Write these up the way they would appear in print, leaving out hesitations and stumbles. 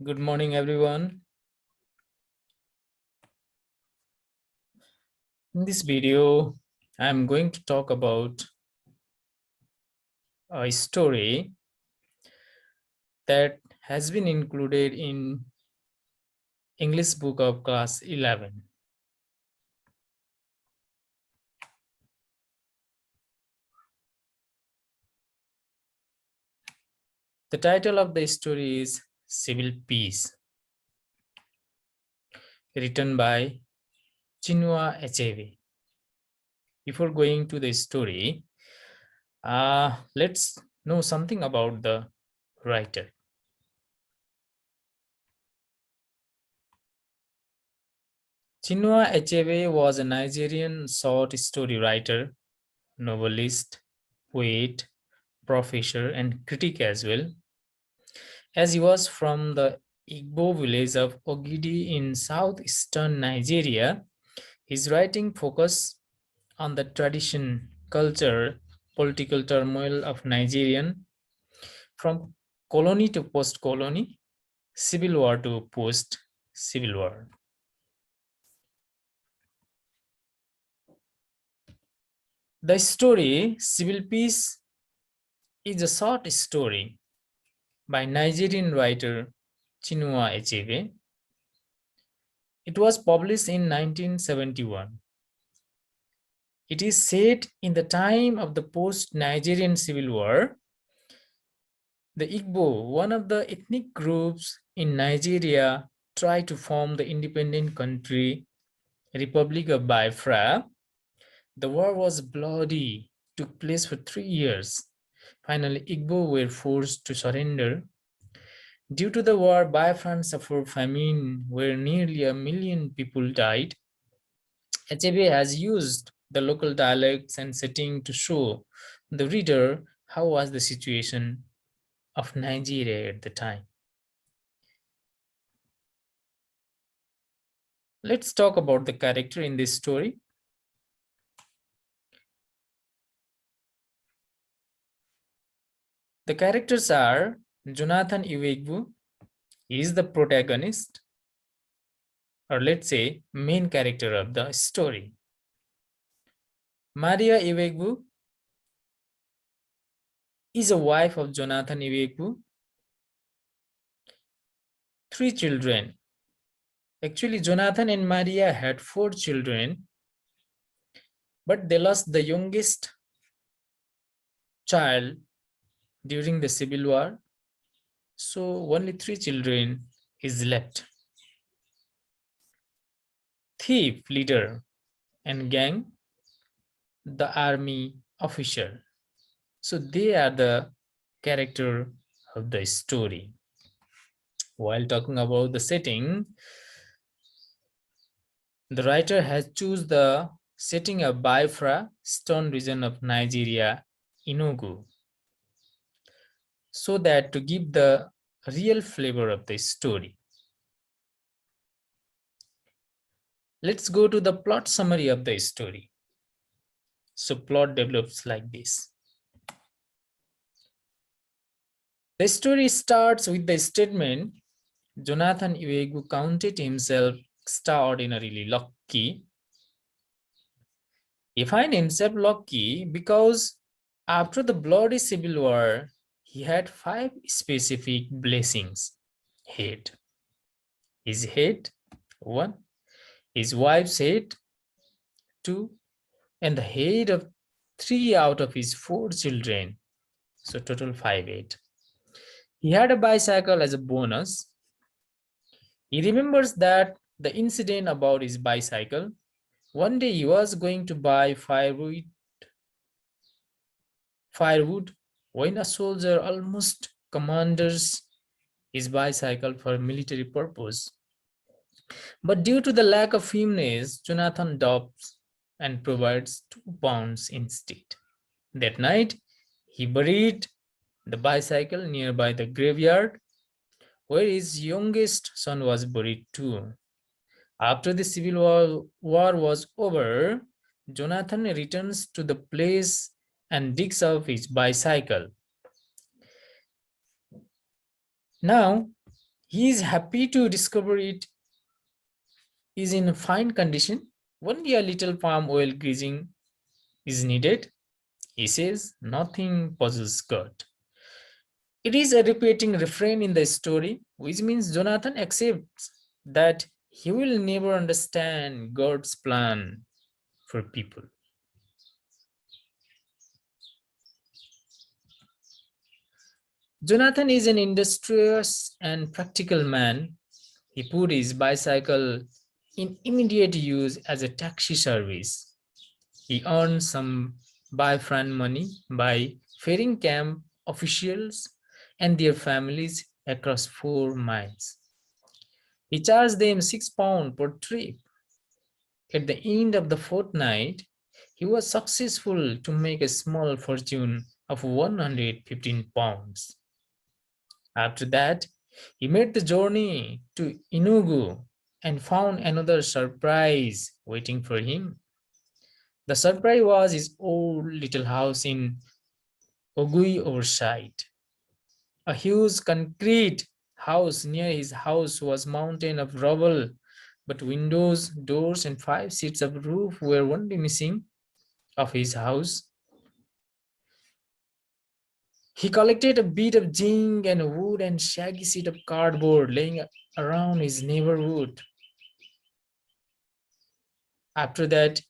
Good morning, everyone. In this video, I'm going to talk about a story that has been included in English book of class 11. The title of the story is Civil Peace, written by Chinua Achebe. Before going to the story, let's know something about the writer. Chinua Achebe was a Nigerian short story writer, novelist, poet, professor, and critic as well. As he was from the Igbo village of Ogidi in southeastern Nigeria, his writing focused on the tradition, culture, political turmoil of Nigerian from colony to post-colony, civil war to post-civil war. The story, Civil Peace, is a short story by Nigerian writer Chinua Achebe. It was published in 1971. It is set in the time of the post-Nigerian Civil War. The Igbo, one of the ethnic groups in Nigeria, tried to form the independent country, Republic of Biafra. The war was bloody, took place for 3 years. Finally, Igbo were forced to surrender. Due to the war, Biafran suffered famine, where nearly 1 million people died. Achebe has used the local dialects and setting to show the reader how was the situation of Nigeria at the time. Let's talk about the character in this story. The characters are Jonathan Iwegbu, he is the protagonist, or let's say main character of the story. Maria Iwegbu is a wife of Jonathan Iwegbu. 3 children. Actually, Jonathan and Maria had 4 children, but they lost the youngest child during the Civil War. So only 3 children is left. Thief leader and gang, the army officer. So they are the character of the story. While talking about the setting, the writer has chosen the setting of Biafra, stone region of Nigeria, Enugu, so that to give the real flavor of the story. Let's go to the plot summary of the story. So plot develops like this. The story starts with the statement, Jonathan Iwegbu counted himself extraordinarily lucky. He found himself lucky because after the bloody civil war, he had 5 specific blessings. Head. His head, 1. His wife's head, 2. And the head of 3 out of his 4 children. So total 5 head. He had a bicycle as a bonus. He remembers that the incident about his bicycle. One day he was going to buy firewood when a soldier almost commandeers his bicycle for military purpose. But due to the lack of firmness, Jonathan adopts and provides 2 pounds instead. That night, he buried the bicycle nearby the graveyard where his youngest son was buried too. After the civil war was over, Jonathan returns to the place and digs up his bicycle. Now, He is happy to discover it is in fine condition. Only a little palm oil greasing is needed. He says nothing puzzles God. It is a repeating refrain in the story, which means Jonathan accepts that he will never understand God's plan for people. Jonathan is an industrious and practical man. He put his bicycle in immediate use as a taxi service. He earned some by-friend money by ferrying camp officials and their families across 4 miles. He charged them £6 per trip. At the end of the fortnight, he was successful to make a small fortune of £115. After that, he made the journey to Enugu and found another surprise waiting for him. The surprise was his old little house in Ogui Oversight. A huge concrete house near his house was a mountain of rubble, but windows, doors, and 5 sheets of roof were only missing of his house. He collected a bit of zinc and a wood and shaggy sheet of cardboard laying around his neighborhood. After that,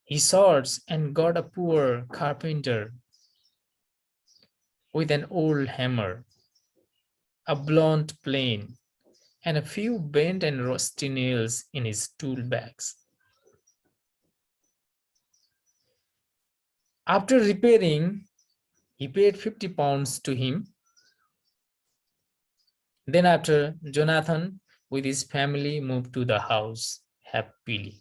he sought and got a poor carpenter with an old hammer, a blunt plane, and a few bent and rusty nails in his tool bags. After repairing, he paid £50 to him. Then after, Jonathan with his family moved to the house happily.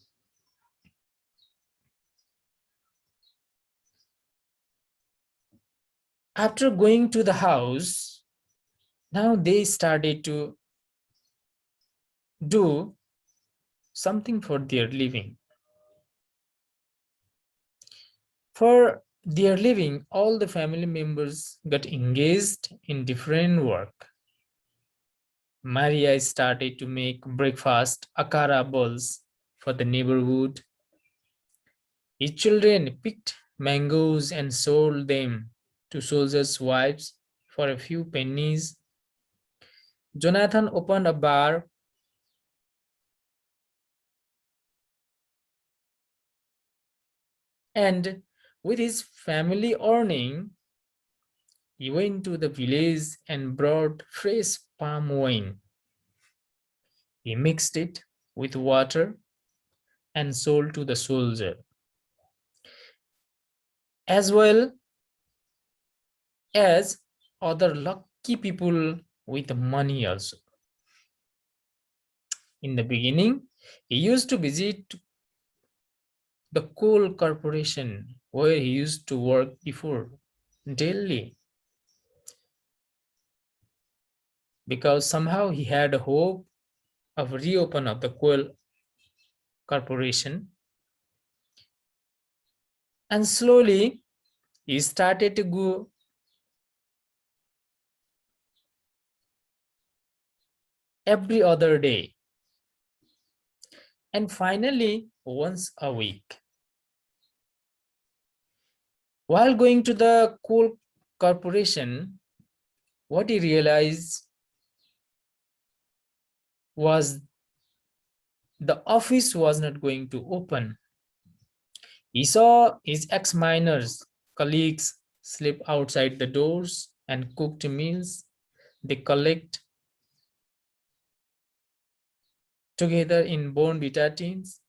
After going to the house, now they started to do something for their living. For their living, all the family members got engaged in different work. Maria started to make breakfast akara balls for the neighborhood. His children picked mangoes and sold them to soldiers' wives for a few pennies. Jonathan opened a bar and with his family earning, he went to the village and brought fresh palm wine. He mixed it with water and sold to the soldier, as well as other lucky people with money also. In the beginning, he used to visit the coal corporation where he used to work before daily, because somehow he had a hope of reopen of the coal corporation. And slowly he started to go every other day and finally once a week. While going to the coal corporation, what he realized was the office was not going to open. He saw his ex-miners colleagues sleep outside the doors and cooked meals they collect together in Bonvita tins.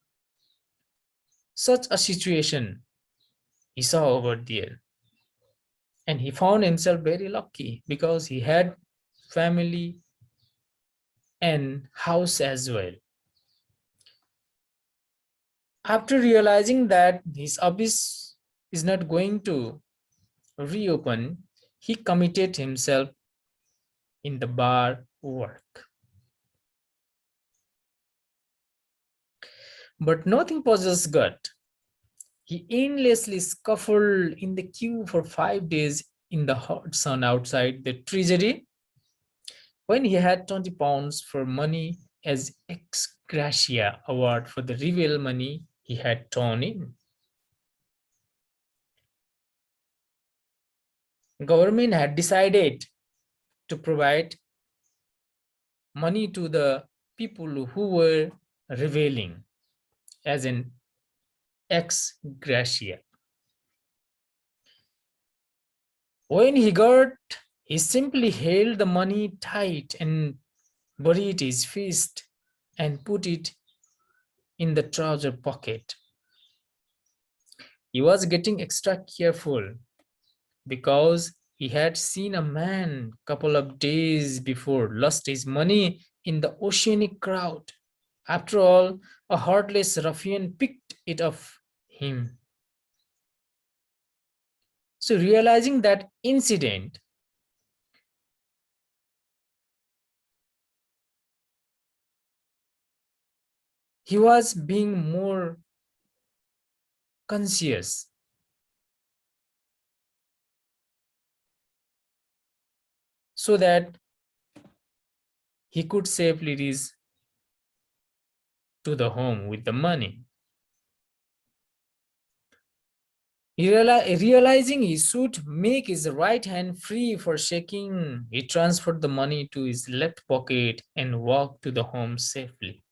Such a situation he saw over there. And he found himself very lucky because he had family and house as well. After realizing that his office is not going to reopen, he committed himself in the bar work. But nothing possessed God. He endlessly scuffled in the queue for 5 days in the hot sun outside the treasury. When he had 20 pounds for money as ex gratia award for the real money he had torn in. Government had decided to provide money to the people who were reveling as an ex gratia. When he got, he simply held the money tight and buried his fist and put it in the trouser pocket. He was getting extra careful because he had seen a man couple of days before lost his money in the oceanic crowd. After all, a heartless ruffian picked it off him. So realizing that incident, he was being more conscious so that he could safely reach to the home with the money. Realizing he should make his right hand free for shaking, he transferred the money to his left pocket and walked to the home safely.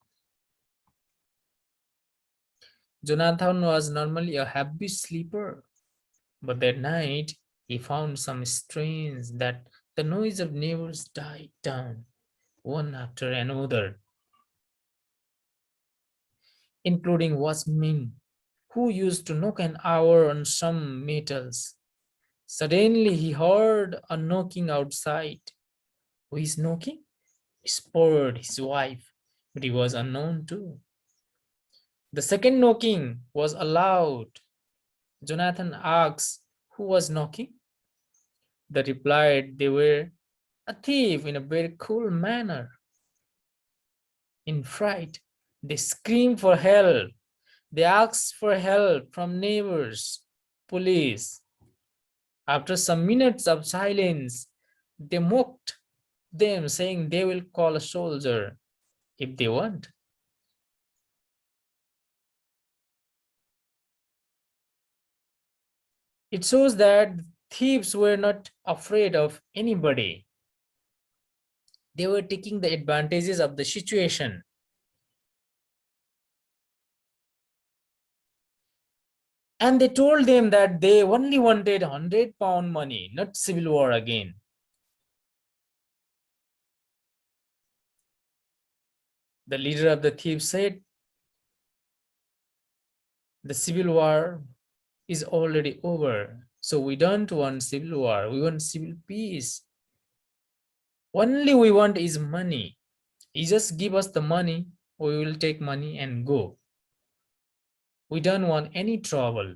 Jonathan was normally a happy sleeper, but that night he found some strange that the noise of neighbors died down, one after another, including watchmen who used to knock an hour on some metals. Suddenly he heard a knocking outside. Who is knocking? Whispered his wife, but he was unknown too. The second knocking was allowed. Jonathan asked who was knocking. They replied they were a thief in a very cool manner. In fright, they screamed for help. They asked for help from neighbors, police. After some minutes of silence, they mocked them, saying they will call a soldier if they want. It shows that thieves were not afraid of anybody. They were taking the advantages of the situation. And they told them that they only wanted £100 money, not civil war again. The leader of the thieves said, the civil war is already over. So we don't want civil war. We want civil peace. Only we want is money. You just give us the money, we will take money and go. We don't want any trouble.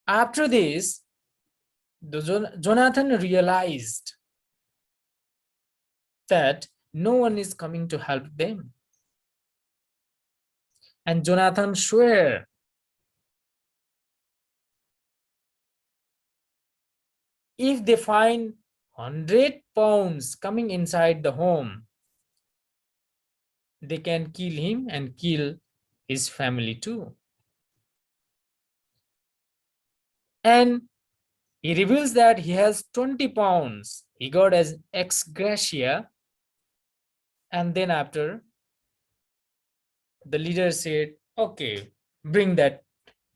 After this, Jonathan realized that no one is coming to help them. And Jonathan swore if they find £100 coming inside the home, they can kill him and kill his family too. And he reveals that he has £20 he got as ex gratia. And then after, the leader said, okay, bring that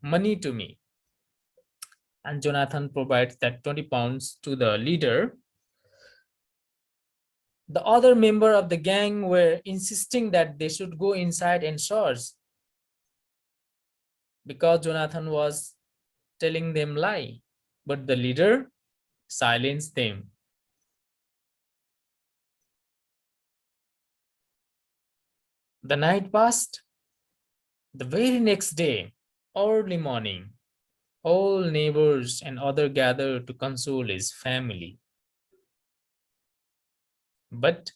money to me. And Jonathan provides that £20 to the leader. The other member of the gang were insisting that they should go inside and search because Jonathan was telling them lie. But the leader silenced them. The night passed. The very next day, early morning, all neighbors and others gathered to console his family. But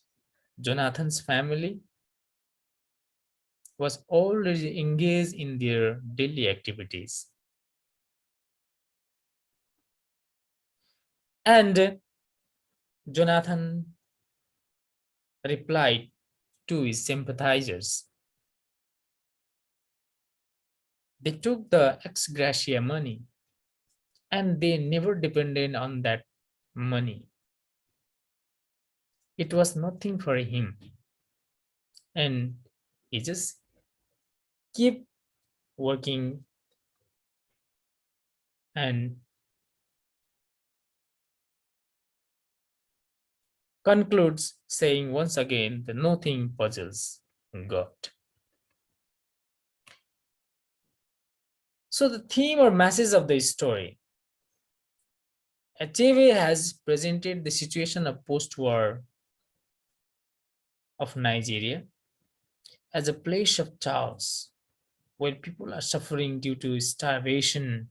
Jonathan's family was already engaged in their daily activities. And Jonathan replied to his sympathizers. They took the ex gratia money and they never depended on that money. It was nothing for him. And he just keep working and concludes saying once again the nothing puzzles God. So the theme or message of the story, Achebe has presented the situation of post-war of Nigeria as a place of chaos where people are suffering due to starvation,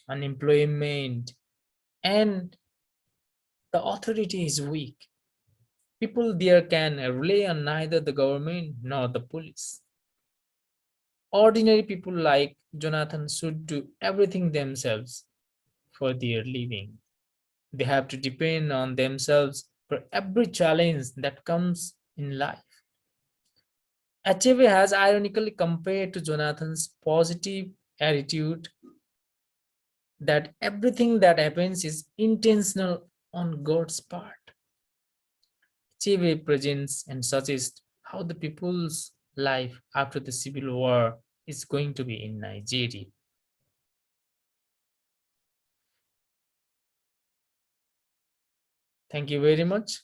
unemployment, and the authority is weak. People there can rely on neither the government nor the police. Ordinary people like Jonathan should do everything themselves for their living. They have to depend on themselves for every challenge that comes in life. Achebe has ironically compared to Jonathan's positive attitude that everything that happens is intentional on God's part. Achebe presents and suggests how the people's life after the civil war is going to be in Nigeria. Thank you very much.